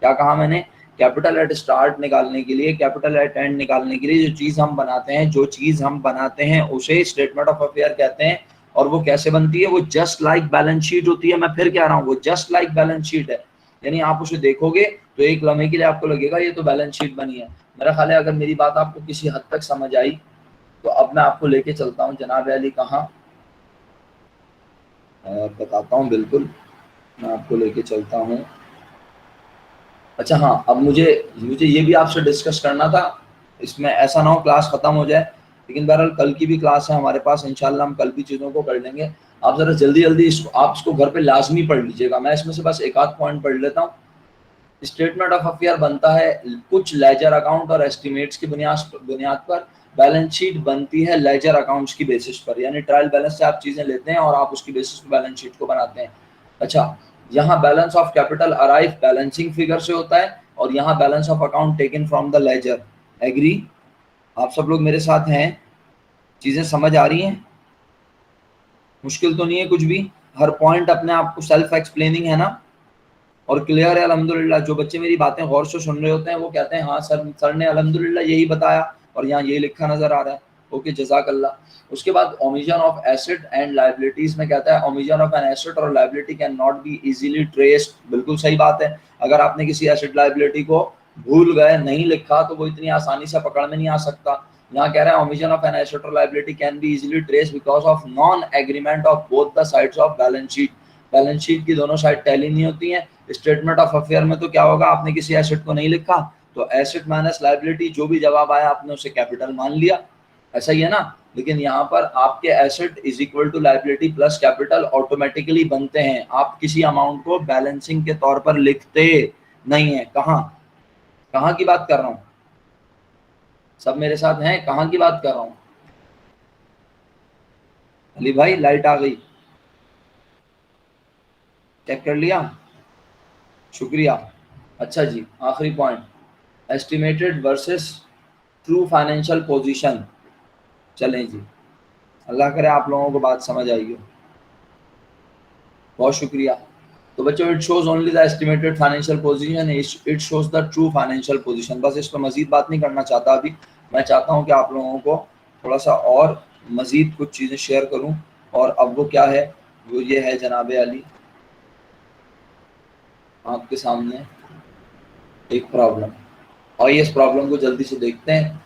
क्या कहा मैंने? कैपिटल एट स्टार्ट निकालने के लिए, कैपिटल एट एंड निकालने के लिए जो चीज हम बनाते हैं, उसे स्टेटमेंट ऑफ अफेयर कहते हैं। और वो कैसे बनती है? वो जस्ट लाइक बैलेंस शीट होती है। मैं फिर कह रहा हूँ, वो जस्ट लाइक बैलेंस शीट है। यानी आप उसे देखोगे तो एक लम्हे के लिए आपको लगेगा ये तो बैलेंस शीट बनी है। मेरा ख्याल है अगर मेरी बात आपको किसी हद तक समझ आई तो अब मैं आपको लेके चलता हूँ जनाब अली कहाँ, बताता हूँ बिल्कुल, मैं आपको लेके चलता हूँ। अच्छा हाँ, अब मुझे मुझे ये भी आपसे डिस्कस करना था। इसमें ऐसा ना हो क्लास खत्म हो जाए, लेकिन बहरहाल कल की भी क्लास है हमारे पास, इंशाल्लाह हम कल भी चीज़ों को कर लेंगे। आप ज़रा जल्दी जल्दी आप इसको घर पे लाजमी पढ़ लीजिएगा। मैं इसमें से बस एक आध पॉइंट पढ़ लेता हूँ। स्टेटमेंट ऑफ अफेयर बनता है कुछ लेजर अकाउंट और एस्टिमेट्स की बुनियाद पर। बैलेंस शीट बनती है लेजर अकाउंट्स की बेसिस पर, यानी ट्रायल बैलेंस से आप चीज़ें लेते हैं और आप उसकी बेसिस पर बैलेंस शीट को बनाते हैं। अच्छा, यहाँ balance of capital arrive balancing figure से होता है, और यहाँ balance of account taken from the ledger. Agree? आप सब लोग मेरे साथ हैं? चीज़ें समझ आ रही हैं? मुश्किल तो नहीं है कुछ भी? हर पॉइंट अपने आप को सेल्फ एक्सप्लेनिंग है ना, और क्लियर है अल्हम्दुलिल्लाह? जो बच्चे मेरी बातें गौर से सुन रहे होते हैं वो कहते हैं हाँ सर ने अल्हम्दुलिल्लाह यही बताया और यहाँ यही लिखा नजर आ रहा है। ओके, जज़ाकल्लाह। उसके बाद omission of asset and liabilities में कहता है ओमिशन ऑफ एन एसेट और liability can not be easily traced. बिल्कुल सही बात है। अगर आपने किसी एसेट लायबिलिटी को भूल गए, नहीं लिखा, तो वो इतनी आसानी से पकड़ में नहीं आ सकता। यहाँ कह रहा है ओमिशन ऑफ एन एसेट और liability can be easily traced because of non agreement of both the sides of balance sheet. Balance sheet की दोनों साइड टैली नहीं होती हैं। स्टेटमेंट ऑफ अफेयर में तो क्या होगा, आपने किसी एसेट को नहीं लिखा तो एसेट माइनस लायबिलिटी, जो भी जवाब आया आपने उसे कैपिटल मान लिया। ऐसा ही है ना? लेकिन यहाँ पर आपके asset is equal to liability plus capital automatically बनते हैं। आप किसी अमाउंट को बैलेंसिंग के तौर पर लिखते नहीं है। कहाँ कहाँ की बात कर रहा हूँ? सब मेरे साथ हैं? कहाँ की बात कर रहा हूँ? अली भाई लाइट आ गई, चेक कर लिया? शुक्रिया। अच्छा जी, आखिरी point, estimated versus true financial position. चलें जी, अल्लाह करे आप लोगों को बात समझ आई हो। बहुत शुक्रिया। तो बच्चों, it shows only the estimated financial position, it shows the true financial position. बस इस पर मजीद बात नहीं करना चाहता अभी। मैं चाहता हूँ कि आप लोगों को थोड़ा सा और मजीद कुछ चीज़ें शेयर करूँ, और अब वो क्या है, वो ये है जनाब अली, आपके सामने एक प्रॉब्लम। और ये इस प्रॉब्लम को जल्दी से देखते हैं।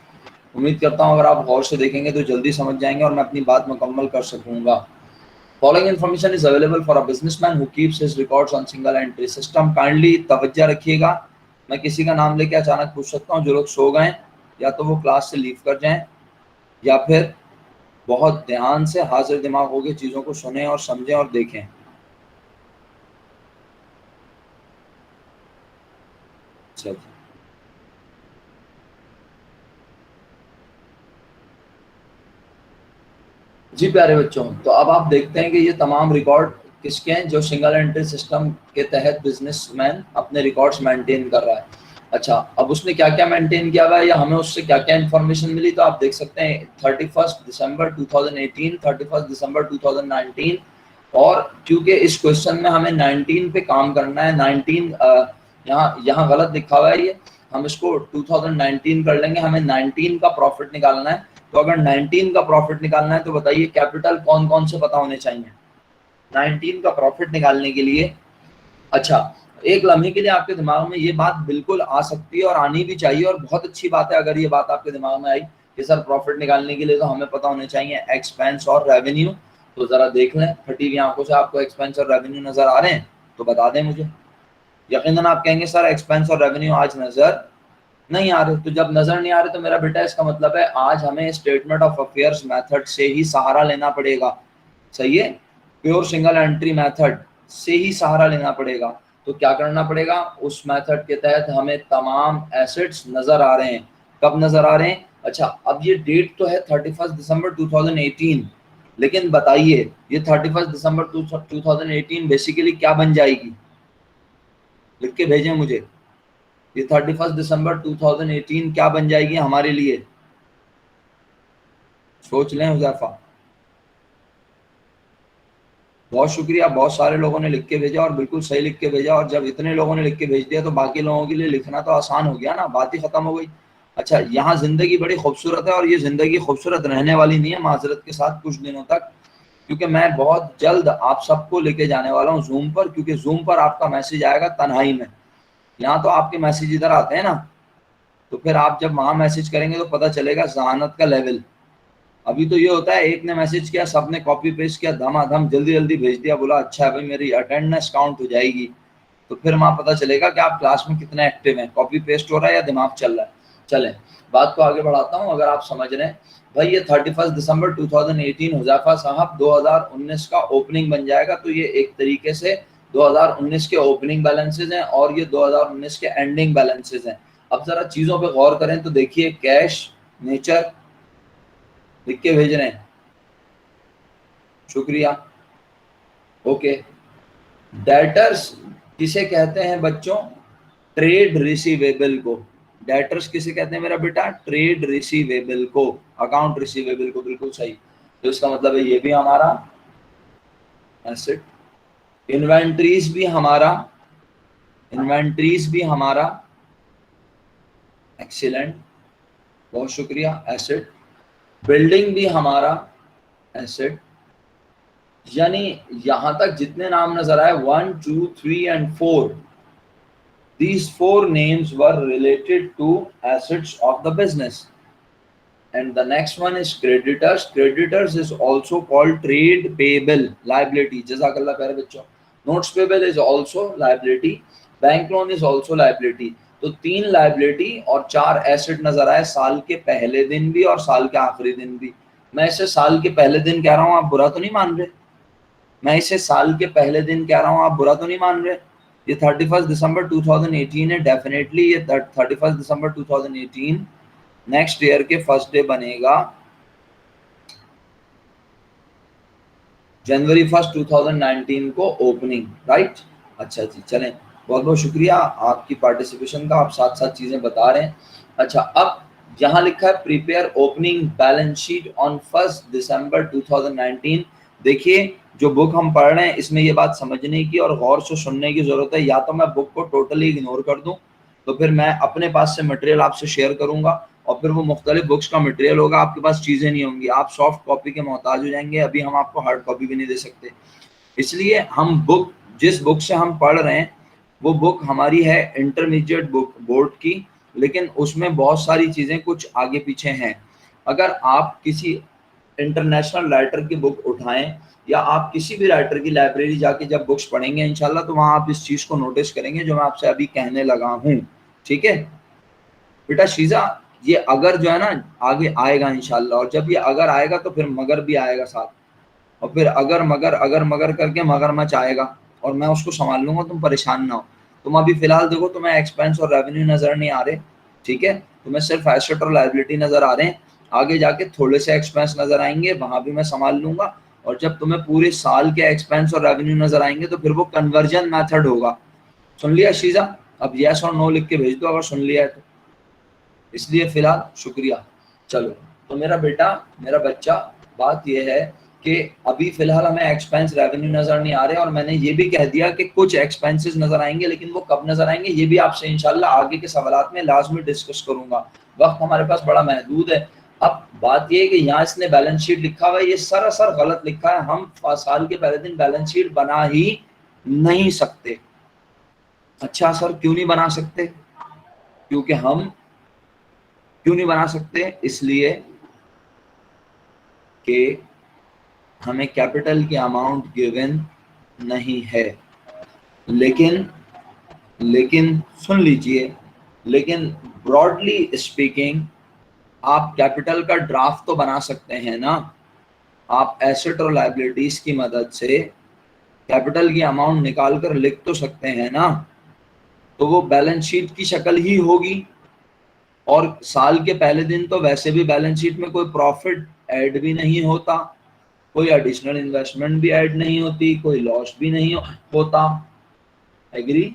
उम्मीद करता हूँ अगर आप गौर से देखेंगे तो जल्दी समझ जाएंगे और मैं अपनी बात मुकम्मल कर सकूँगा। Following information is available for a businessman who keeps his records on single entry system. Kindly तवज्जो रखिएगा, मैं किसी का नाम लेके अचानक पूछ सकता हूँ, जो लोग सो गए या तो वो क्लास से लीव कर जाएं या फिर बहुत ध्यान से हाजिर दिमाग होकर चीजों को सुने और समझें और देखें। अच्छा जी प्यारे बच्चों, तो अब आप देखते हैं कि ये तमाम रिकॉर्ड किसके हैं, जो सिंगल एंट्री सिस्टम के तहत बिजनेसमैन अपने रिकॉर्ड्स मेंटेन कर रहा है। अच्छा, अब उसने क्या क्या मेंटेन किया हुआ है या हमें उससे क्या क्या इन्फॉर्मेशन मिली, तो आप देख सकते हैं 31 दिसंबर 2018, 31 दिसंबर 2019, और क्योंकि इस क्वेश्चन में हमें 19 पे काम करना है, 19 यहाँ यहाँ गलत लिखा हुआ है, ये हम इसको 2019 कर लेंगे, हमें 19 का प्रॉफिट निकालना है। तो अगर 19 का प्रॉफिट निकालना है तो बताइए कैपिटल कौन कौन से पता होने चाहिए 19 का प्रॉफिट निकालने के लिए। अच्छा, एक लम्हे के लिए आपके दिमाग में ये बात बिल्कुल आ सकती है और आनी भी चाहिए, और बहुत अच्छी बात है अगर ये बात आपके दिमाग में आई कि सर प्रॉफिट निकालने के लिए तो हमें पता होने चाहिए एक्सपेंस और रेवेन्यू। तो जरा देख लें फटी हुई आंखों से, आपको एक्सपेंस और रेवेन्यू नजर आ रहे हैं तो बता दें मुझे। यकीनन आप कहेंगे सर एक्सपेंस और रेवेन्यू आज नजर नहीं आ रहे। तो जब नजर नहीं आ रहे तो मेरा बेटा इसका मतलब है आज हमें स्टेटमेंट ऑफ अफेयर्स मेथड से ही सहारा लेना पड़ेगा। सही है, प्योर सिंगल एंट्री मेथड से ही सहारा लेना पड़ेगा। तो क्या करना पड़ेगा, उस मेथड के तहत हमें तमाम एसेट्स नजर आ रहे हैं। कब नजर आ रहे हैं? अच्छा, अब ये डेट तो है 31 दिसंबर 2018, लेकिन बताइए ये 31 दिसंबर 2018 बेसिकली क्या बन जाएगी, लिख के भेजें मुझे। ये 31 दिसंबर 2018 क्या बन जाएगी हमारे लिए, सोच लें हुजैफा। बहुत शुक्रिया, बहुत सारे लोगों ने लिख के भेजा और बिल्कुल सही लिख के भेजा, और जब इतने लोगों ने लिख के भेज दिया तो बाकी लोगों के लिए लिखना तो आसान हो गया ना, बात ही खत्म हो गई। अच्छा, यहाँ जिंदगी बड़ी खूबसूरत है और ये जिंदगी खूबसूरत रहने वाली नहीं है माजरत के साथ कुछ दिनों तक, क्योंकि मैं बहुत जल्द आप सबको लेके जाने वाला हूँ जूम पर, क्योंकि जूम पर आपका मैसेज आएगा तन्हाई में। यहाँ तो आपके मैसेज इधर आते हैं ना, तो फिर आप जब वहां मैसेज करेंगे तो पता चलेगा जहानत का लेवल। अभी तो ये होता है एक ने मैसेज किया, सबने कॉपी पेस्ट किया, धमाधम जल्दी जल्दी भेज दिया, बोला अच्छा है भाई मेरी अटेंडेंस काउंट हो जाएगी। तो फिर वहां पता चलेगा कि आप क्लास में कितने एक्टिव हैं, कॉपी पेस्ट हो रहा है या दिमाग चल रहा है। चलें, बात को आगे बढ़ाता हूँ। अगर आप समझ रहे हैं भाई, ये 31 दिसंबर 2018 हुजैफा साहब 2019 का ओपनिंग बन जाएगा, तो ये एक तरीके से 2019 के ओपनिंग बैलेंसेज हैं और ये 2019 के एंडिंग बैलेंसेज हैं। अब जरा चीजों पे गौर करें तो देखिए, कैश नेचर लिख के भेज रहे हैं, शुक्रिया। ओके, डेटर्स किसे कहते हैं बच्चों, ट्रेड रिसीवेबल को। डेटर्स किसे कहते हैं मेरा बेटा, ट्रेड रिसीवेबल को, अकाउंट रिसीवेबल को, बिल्कुल सही। तो इसका मतलब है ये भी हमारा एसेट, इन्वेंट्रीज भी हमारा, इन्वेंट्रीज भी हमारा, एक्सीलेंट, बहुत शुक्रिया, एसेट। बिल्डिंग भी हमारा एसेट। यानी यहां तक जितने नाम नजर आए 1 2 3 and 4, these four names were related to assets of the business. And the next one is creditors. Creditors is also called trade payable liability. Jazakallah प्यारे बच्चों। Notes payable is also liability. Bank loan is also liability. तो 3 liability और 4 asset नजर आए, साल के पहले दिन भी और साल के आखिरी दिन भी। मैं इसे साल के पहले दिन कह रहा हूँ, आप बुरा तो नहीं मान रहे? मैं इसे साल के पहले दिन कह रहा हूँ, आप बुरा तो नहीं मान रहे? ये 31 दिसंबर 2018 है, डेफिनेटली ये 31 दिसंबर 2018 नेक्स्ट ईयर के फर्स्ट डे बनेगा जनवरी 1 2019 को ओपनिंग, राइट। अच्छा जी, चलें, बहुत बहुत शुक्रिया आपकी पार्टिसिपेशन का, आप साथ साथ चीजें बता रहे हैं। अच्छा, अब यहाँ लिखा है prepare opening balance sheet on 1 दिसंबर 2019। देखिए, जो बुक हम पढ़ रहे हैं इसमें ये बात समझने की और गौर से सुनने की जरूरत है। या तो मैं बुक को टोटली इग्नोर कर दूं, तो फिर मैं अपने पास से मटेरियल आपसे शेयर करूंगा और फिर वो मुख्तलिफ बुक्स का मटेरियल होगा, आपके पास चीजें नहीं होंगी, आप सॉफ्ट कॉपी के मोहताज हो जाएंगे। अभी हम आपको हार्ड कॉपी भी नहीं दे सकते, इसलिए हम बुक, जिस बुक से हम पढ़ रहे हैं वो बुक हमारी है इंटरमीडिएट बुक बोर्ड की, लेकिन उसमें बहुत सारी चीजें कुछ आगे पीछे हैं। अगर आप किसी इंटरनेशनल राइटर की बुक उठाएं या आप किसी भी राइटर की लाइब्रेरी जाके जब बुक्स पढ़ेंगे इंशाल्लाह, तो वहां आप इस चीज को नोटिस करेंगे जो मैं आपसे अभी कहने लगा हूँ। ठीक है बेटा शीजा, ये अगर जो है ना आगे आएगा इंशाल्लाह, और जब ये अगर आएगा तो फिर मगर भी आएगा साथ, और फिर अगर मगर करके मगरमच्छ आएगा और मैं उसको संभाल लूंगा, तुम परेशान ना हो। तुम अभी फिलहाल देखो तुम्हें एक्सपेंस और रेवेन्यू नजर नहीं आ रहे, ठीक है, तुम्हें सिर्फ एसेट और लायबिलिटी नजर आ रहे हैं। आगे जाके थोड़े से एक्सपेंस नजर आएंगे, वहां भी मैं संभाल लूंगा, और जब तुम्हें पूरे साल के एक्सपेंस और रेवेन्यू नजर आएंगे तो फिर वो कन्वर्जन मेथड होगा। सुन लिया शीजा? अब यस और नो लिख के भेज दो अगर सुन लिया है तो। इसलिए फिलहाल शुक्रिया। चलो, तो मेरा बेटा, मेरा बच्चा, बात यह है कि अभी फिलहाल हमें एक्सपेंस रेवेन्यू नजर नहीं आ रहे, और मैंने ये भी कह दिया कि कुछ एक्सपेंसेस नजर आएंगे, लेकिन वो कब नजर आएंगे ये भी आपसे इंशाल्लाह आगे के सवालात में लाजमी डिस्कस करूंगा। वक्त हमारे पास बड़ा महदूद है। अब बात ये है कि यहाँ इसने बैलेंस शीट लिखा हुआ है, ये सरासर गलत लिखा है। हम साल के पहले दिन बैलेंस शीट बना ही नहीं सकते। अच्छा सर क्यों नहीं बना सकते? क्योंकि हम क्यों नहीं बना सकते? इसलिए कि हमें कैपिटल की अमाउंट गिवन नहीं है। लेकिन लेकिन सुन लीजिए, लेकिन ब्रॉडली स्पीकिंग आप कैपिटल का ड्राफ्ट तो बना सकते हैं ना। आप एसेट और लायबिलिटीज की मदद से कैपिटल की अमाउंट निकाल कर लिख तो सकते हैं ना। तो वो बैलेंस शीट की शक्ल ही होगी, और साल के पहले दिन तो वैसे भी बैलेंस शीट में कोई प्रॉफिट ऐड भी नहीं होता, कोई एडिशनल इन्वेस्टमेंट भी ऐड नहीं होती, कोई लॉस भी नहीं होता। एग्री?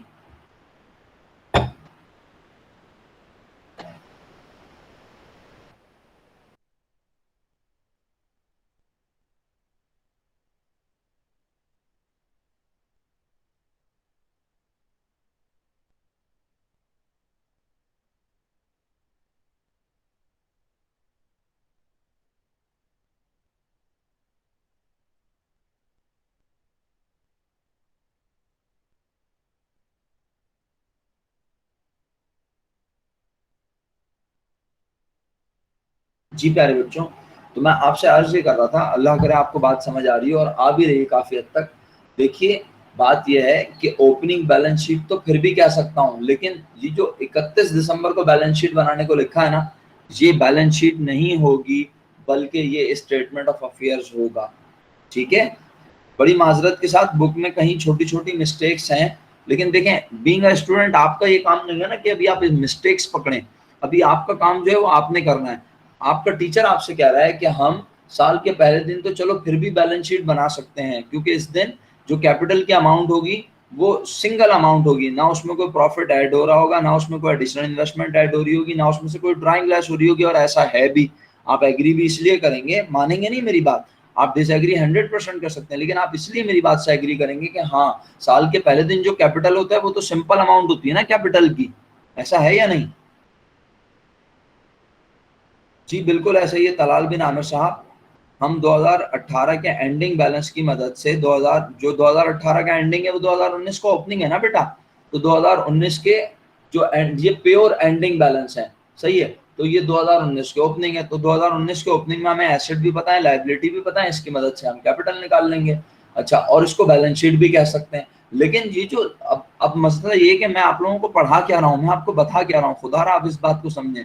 जी प्यारे बच्चों, तो मैं आपसे अर्ज ये कर रहा था, अल्लाह करे आपको बात समझ आ रही है और आ भी रही है काफी हद तक। देखिए बात यह है कि ओपनिंग बैलेंस शीट तो फिर भी कह सकता हूँ, लेकिन ये जो 31 दिसंबर को बैलेंस शीट बनाने को लिखा है ना, ये बैलेंस शीट नहीं होगी, बल्कि ये स्टेटमेंट ऑफ अफेयर्स होगा। ठीक है, बड़ी माजरत के साथ बुक में कहीं छोटी छोटी मिस्टेक्स हैं, लेकिन देखें बीइंग अ स्टूडेंट आपका ये काम नहीं है ना कि अभी आप मिस्टेक्स पकड़ें। अभी आपका काम जो है वो आपने करना है। आपका टीचर आपसे कह रहा है कि हम साल के पहले दिन तो चलो फिर भी बैलेंस शीट बना सकते हैं, क्योंकि इस दिन जो कैपिटल की अमाउंट होगी वो सिंगल अमाउंट होगी, ना उसमें कोई प्रॉफिट ऐड हो रहा होगा, ना उसमें कोई एडिशनल इन्वेस्टमेंट ऐड हो रही होगी, ना उसमें से कोई ड्राइंग लेस हो रही होगी। और ऐसा है भी, आप एग्री भी इसलिए करेंगे, मानेंगे नहीं मेरी बात, आप डिसएग्री 100% कर सकते हैं, लेकिन आप इसलिए मेरी बात से एग्री करेंगे कि हाँ साल के पहले दिन जो कैपिटल होता है वो तो सिंपल अमाउंट होती है ना कैपिटल की। ऐसा है या नहीं? जी बिल्कुल ऐसा ही है तलाल बिन आमिर साहब। हम 2018 के एंडिंग बैलेंस की मदद से 2018 का एंडिंग है वो 2019 का ओपनिंग है ना बेटा। तो 2019 के जो ये प्योर एंडिंग बैलेंस है, सही है, तो ये 2019 के ओपनिंग है। तो 2019 के ओपनिंग में हमें एसेट भी पता है, लायबिलिटी भी पता है, इसकी मदद से हम कैपिटल निकाल लेंगे। अच्छा, और इसको बैलेंस शीट भी कह सकते हैं। लेकिन ये जो अब मसला ये है कि मैं आप लोगों को पढ़ा क्या रहा हूँ, मैं आपको बता क्या रहा हूँ, खुदा आप इस बात को समझें।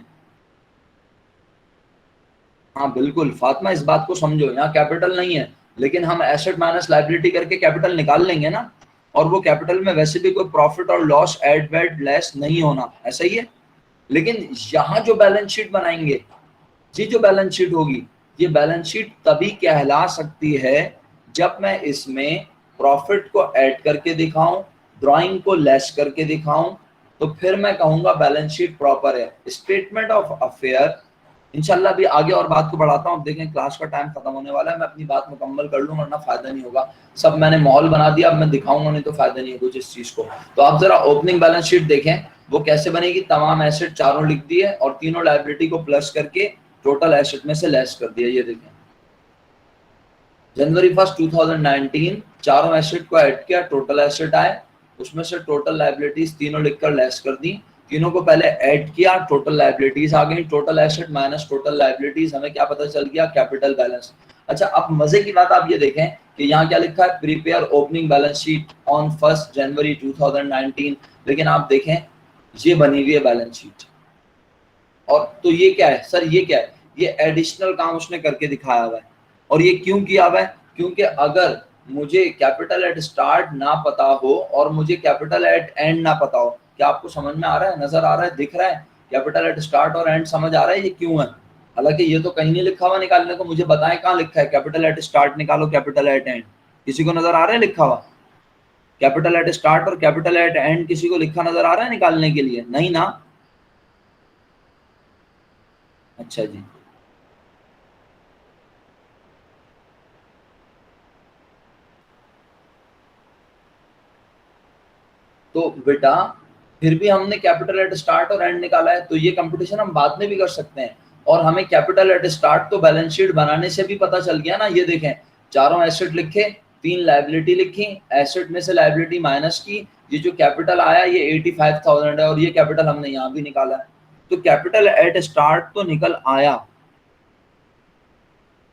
हाँ बिल्कुल फातिमा, इस बात को समझो, यहाँ कैपिटल नहीं है, लेकिन हम एसेट माइनस लायबिलिटी करके कैपिटल निकाल लेंगे ना। और वो कैपिटल में वैसे भी कोई प्रॉफिट और लॉस एड वेड लेस नहीं होना, ऐसा ही है। लेकिन यहाँ जो बैलेंस शीट बनाएंगे, जी जो बैलेंस शीट होगी, ये बैलेंस शीट तभी कहला सकती है जब मैं इसमें प्रॉफिट को ऐड करके दिखाऊं, ड्राइंग को लेस करके दिखाऊं, तो फिर मैं कहूंगा बैलेंस शीट प्रॉपर है। स्टेटमेंट ऑफ अफेयर इंशाल्लाह भी आगे और बात को बढ़ाता हूँ। देखें क्लास का टाइम खत्म होने वाला है, मैं अपनी बात मुकम्मल कर लूँ वरना फायदा नहीं होगा। सब मैंने माहौल बना दिया, अब मैं दिखाऊंगा नहीं तो फायदा नहीं है कुछ इस चीज को। तो आप जरा ओपनिंग बैलेंस शीट देखें वो कैसे बनेगी। तमाम एसेट चारों लिख दिए और तीनों लायबिलिटी को प्लस करके टोटल एसेट में से लेस कर दिया। ये देखें जनवरी 1 2019 चारों एसेट को ऐड किया, टोटल एसेट आए, उसमें से टोटल लायबिलिटीज तीनों लिखकर लेस कर दी। तीनों को पहले ऐड किया, टोटल लायबिलिटीज आ गई, total asset minus total liabilities, हमें क्या पता चल गया, कैपिटल बैलेंस। अच्छा, अब मजे की बात आप ये देखें कि यहाँ क्या लिखा है, prepare opening balance sheet on 1 जनवरी 2019, लेकिन आप देखें ये बनी हुई है बैलेंस शीट। और तो ये क्या है सर, ये क्या है, ये एडिशनल काम उसने करके दिखाया हुआ है। और ये क्यों किया हुआ है, क्योंकि अगर मुझे कैपिटल एट स्टार्ट ना पता हो और मुझे कैपिटल एट एंड ना पता हो, क्या आपको समझ में आ रहा है, नजर आ रहा है, दिख रहा है, कैपिटल एट स्टार्ट और एंड समझ आ रहा है ये क्यों है। हालांकि ये तो कहीं नहीं लिखा हुआ निकालने को, मुझे बताएं कहाँ लिखा है कैपिटल एट स्टार्ट निकालो कैपिटल एट एंड, किसी को नजर आ रहा है लिखा हुआ कैपिटल एट स्टार्ट और कैपिटल एट एंड, किसी को लिखा नजर आ रहा है निकालने के लिए, नहीं ना। अच्छा जी, तो बेटा फिर भी हमने कैपिटल एट स्टार्ट और एंड निकाला है, तो ये कंपटीशन हम बाद में भी कर सकते हैं। और हमें कैपिटल एट स्टार्ट तो बैलेंस शीट बनाने से भी पता चल गया ना, ये देखें चारों एसेट लिखे, 3 लायबिलिटी लिखी, एसेट में से लायबिलिटी माइनस की, ये जो कैपिटल आया ये 85,000 है और ये कैपिटल हमने यहाँ भी निकाला है। तो कैपिटल एट स्टार्ट तो निकल आया,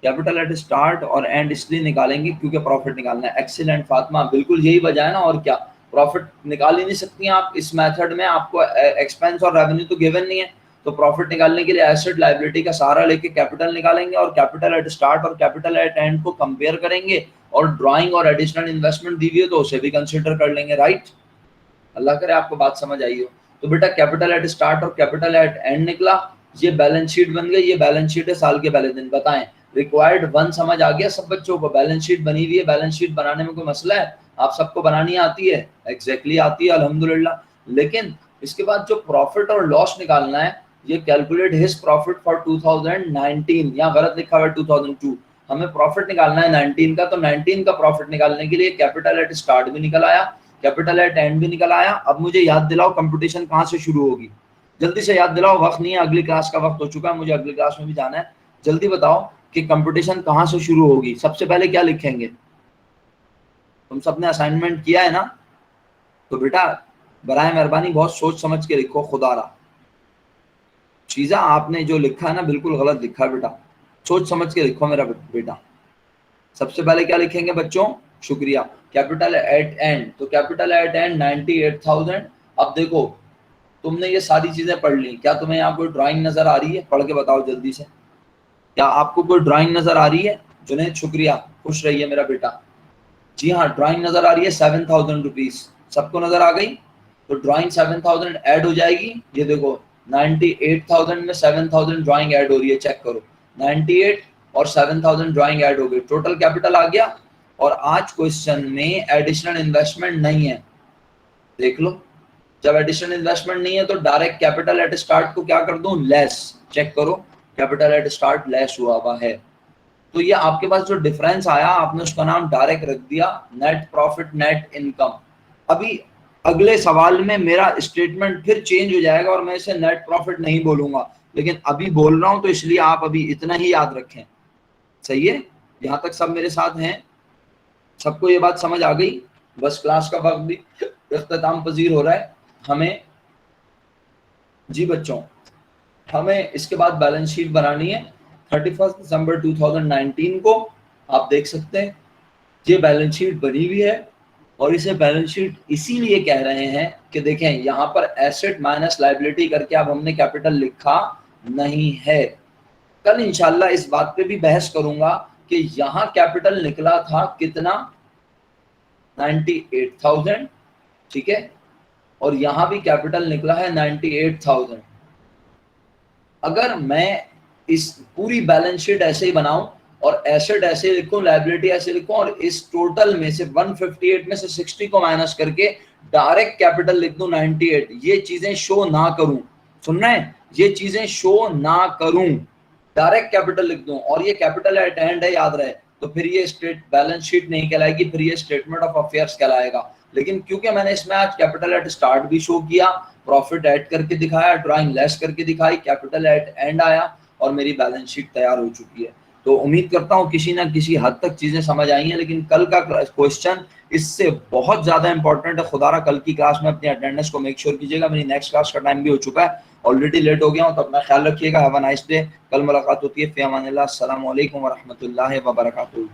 कैपिटल एट स्टार्ट और एंड इसलिए निकालेंगे क्योंकि प्रॉफिट निकालना है। एक्सीलेंट फातिमा, बिल्कुल यही वजह है ना, और क्या, प्रॉफिट निकाल ही नहीं सकती आप इस मेथड में, आपको एक्सपेंस और रेवेन्यू तो गिवन नहीं है, तो प्रॉफिट निकालने के लिए एसेट लायबिलिटी का सहारा लेके कैपिटल निकालेंगे और कैपिटल एट स्टार्ट और कैपिटल एट एंड को कंपेयर करेंगे, और ड्राइंग और एडिशनल इन्वेस्टमेंट दी हुई है तो उसे भी कंसिडर कर लेंगे, राइट। अल्लाह करे आपको बात समझ आई हो। तो बेटा कैपिटल एट स्टार्ट और कैपिटल एट एंड निकला, ये बैलेंस शीट बन गई, ये बैलेंस शीट है साल के पहले दिन। बताएं रिक्वायर्ड 1 समझ आ गया सब बच्चों को, बैलेंस शीट बनी हुई है, बैलेंस शीट बनाने में कोई मसला है, आप सबको बनानी आती है, एग्जैक्टली आती है अल्हम्दुलिल्लाह। लेकिन इसके बाद जो प्रॉफिट और लॉस निकालना है, ये कैलकुलेट हिज प्रॉफिट फॉर 2019, यहाँ गलत लिखा हुआ है 2002, हमें प्रॉफिट निकालना है 19 का, तो 19 का प्रॉफिट निकालने के लिए कैपिटल एट स्टार्ट भी निकल आया, कैपिटल एट एंड भी निकल आया। अब मुझे याद दिलाओ कंपटीशन कहाँ से शुरू होगी, जल्दी से याद दिलाओ, वक्त नहीं है, अगली क्लास का वक्त हो चुका है, मुझे अगली क्लास में भी जाना है, जल्दी बताओ कि कंपटीशन कहाँ से शुरू होगी। सबसे पहले क्या लिखेंगे, तुम सबने असाइनमेंट किया है ना, तो बेटा बराए मेहरबानी बहुत सोच समझ के लिखो, खुदारा चीज़ा आपने जो लिखा है ना बिल्कुल गलत लिखा है बेटा, सोच समझ के लिखो मेरा बेटा। सबसे पहले क्या लिखेंगे बच्चों, शुक्रिया, कैपिटल एट एंड, तो कैपिटल एट एंड 98,000। अब देखो तुमने ये सारी चीजें पढ़ ली, क्या तुम्हें यहाँ कोई ड्राइंग नजर आ रही है, पढ़ के बताओ जल्दी से, क्या आपको कोई ड्राइंग नजर आ रही है। जुनेद शुक्रिया, खुश रहिए मेरा बेटा। जी हाँ ड्राइंग नजर आ रही है 7,000 रुपीज, सबको नजर आ गई, तो ड्राइंग 7,000 ऐड हो जाएगी, ये देखो 98,000 में 7,000 ड्राइंग ऐड हो रही है, चेक करो 98 और 7,000 ड्राइंग ऐड हो गई, टोटल कैपिटल आ गया। और आज क्वेश्चन में एडिशनल इन्वेस्टमेंट नहीं है, देख लो, जब एडिशनल इन्वेस्टमेंट नहीं है तो डायरेक्ट कैपिटल एट स्टार्ट को क्या कर दूं, लेस, चेक करो कैपिटल एट स्टार्ट लेस हुआ है। तो ये आपके पास जो डिफरेंस आया आपने उसका नाम डायरेक्ट रख दिया नेट प्रॉफिट नेट इनकम। अभी अगले सवाल में मेरा स्टेटमेंट फिर चेंज हो जाएगा और मैं इसे नेट प्रॉफिट नहीं बोलूंगा, लेकिन अभी बोल रहा हूं तो इसलिए आप अभी इतना ही याद रखें, सही है। यहाँ तक सब मेरे साथ हैं, सबको ये बात समझ आ गई। बस क्लास का वक्त भी इख्तिताम पजीर हो रहा है हमें, जी बच्चों हमें इसके बाद बैलेंस शीट बनानी है 31 दिसंबर 2019 को। आप देख सकते हैं ये बैलेंस शीट बनी हुई है, और इसे बैलेंस शीट इसीलिए कह रहे हैं कि देखें यहाँ पर एसेट माइनस लायबिलिटी करके अब हमने कैपिटल लिखा नहीं है। कल इंशाल्लाह इस बात पे भी बहस करूंगा कि यहाँ कैपिटल निकला था कितना, 98,000, ठीक है, और यहाँ भी कैपिटल निकला है 98,000। अगर मैं इस पूरी बैलेंस शीट ऐसे ही बनाऊं और एसेट ऐसे लिखूं, लायबिलिटी ऐसे लिखूं, और इस टोटल में से 158 में से 60 को माइनस करके डायरेक्ट कैपिटल लिख दूं 98, ये चीजें शो ना करूं, सुन रहे हैं, ये चीजें शो ना करूं, डायरेक्ट कैपिटल लिख दूं, और ये कैपिटल एट एंड है याद रहे, तो फिर ये स्टेट बैलेंस शीट नहीं कहलाएगी, फिर ये स्टेटमेंट ऑफ अफेयर्स कहलाएगा। लेकिन क्योंकि मैंने इसमें आज कैपिटल एट स्टार्ट भी शो किया, प्रॉफिट ऐड करके दिखाया, ड्राइंग लेस करके दिखाई, कैपिटल एट एंड आया, और मेरी बैलेंस शीट तैयार हो चुकी है। तो उम्मीद करता हूँ किसी ना किसी हद तक चीज़ें समझ आई हैं, लेकिन कल का क्वेश्चन इससे बहुत ज़्यादा इंपॉर्टेंट है। खुदारा कल की क्लास में अपनी अटेंडेंस को मेक श्योर कीजिएगा। मेरी नेक्स्ट क्लास का टाइम भी हो चुका है, ऑलरेडी लेट हो गया हूँ, तो अपना ख्याल रखिएगा। Have a nice day. कल मुलाकात होती है। फ़ी अमानिल्लाह। अस्सलामु अलैकुम व रहमतुल्लाहि व बरकातुहू।